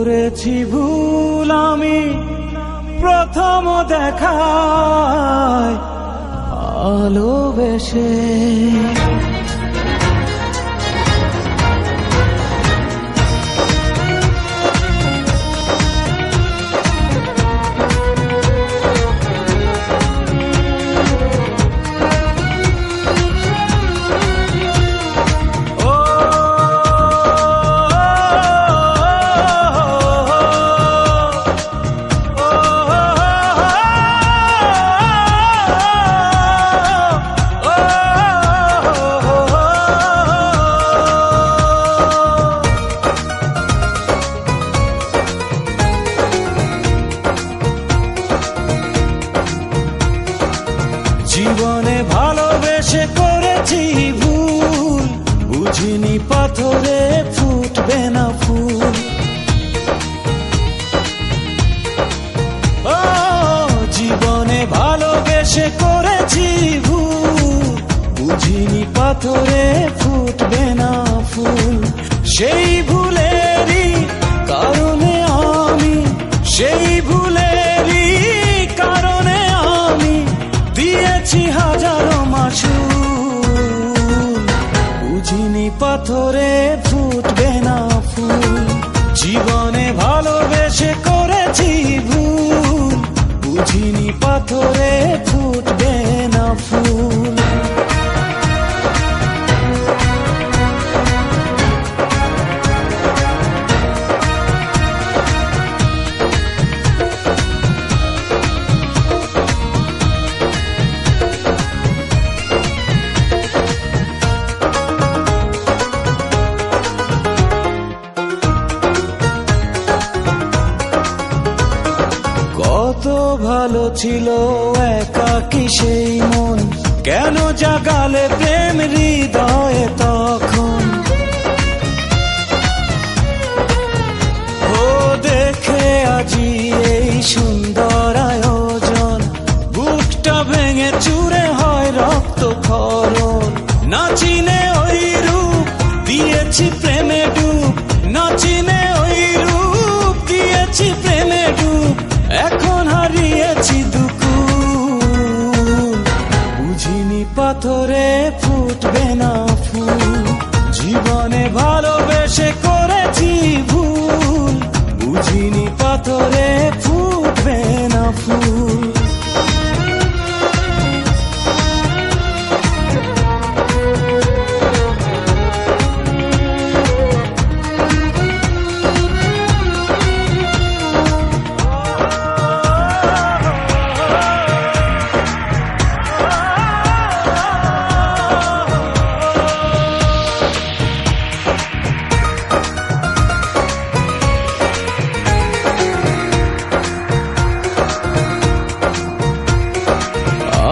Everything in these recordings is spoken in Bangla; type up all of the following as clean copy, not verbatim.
করেছি ভুল আমি প্রথম দেখায় ভালোবেসে। জীবনে ভালোবেসে করেছি ভুল, বুঝিনি পাথরে ফুটবে না ফুল। ও জীবনে ভালোবেসে করেছি ভুল, বুঝিনি পাথরে ফুটবে না ফুল। সেই ভুলেরই কারণে আমি, সেই ভুলেরই কারণে আমি দিয়েছি হাজারো মাসুল। বুঝিনি পাথরে ফুটবে না ফুল, জীবনে ভালোবেসে করেছি ভুল, বুঝিনি পাথরে ফুটবে না ফুল। কত ভালো ছিল একাকী সেই মন, কেন জাগালে প্রেম হৃদয়ে তখন। ও দেখে আজি এই সুন্দর আয়োজন, বুকটা ভেঙে চুরে হয় রক্ত ক্ষরণ। না চিনে ওই রূপ দিয়েছি প্রেমে ডুব, না চিনে ওই রূপ দিয়েছি প্রেমে ডুব। এখন হারিয়েছি দুকুল, বুঝিনি পাথরে ফুটবে না ফুল। জীবনে ভালোবেসে করেছি ভুল, বুঝিনি পাথরে ফুটবে না ফুল।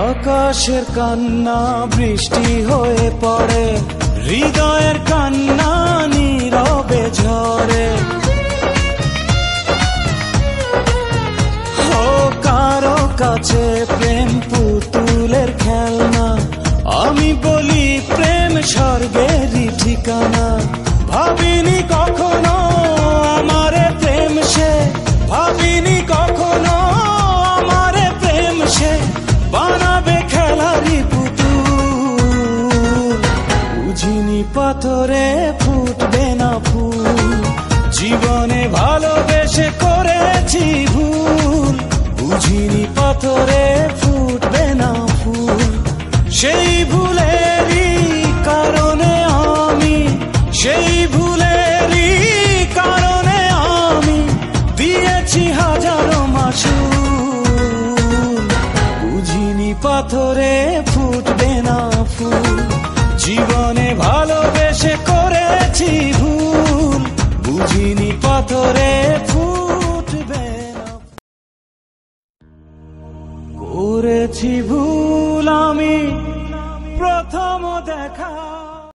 আকাশের কান্না বৃষ্টি হয়ে পড়ে, হৃদয়ের কান্না নীরবে ঝরে। ও কারো কাছে প্রেম পুতুলের খেলনা, আমি বলি প্রেম স্বর্গেরই ঠিকানা। ভাবিনি কখনো আমারে প্রেম সে, ভাবিনি কখনো আমারে প্রেম সে বানাবে খেলারি পুতুল। বুঝিনি পাথরে ফুটবে না ফুল, জীবনে ভালোবেসে করেছি ভুল, বুঝিনি পাথরে ফুটবে না ফুল। সেই ভুলেরই কারণে আমি, সেই ভুলেরই কারণে আমি দিয়েছি হাজারো মাসুল। বুঝিনি পাথরে ফুটবে না ফুল, জীবনে ভালোবেসে করেছি ভুল, বুঝিনি পাথরে ফুটবে না। করেছি ভুল আমি প্রথম দেখা।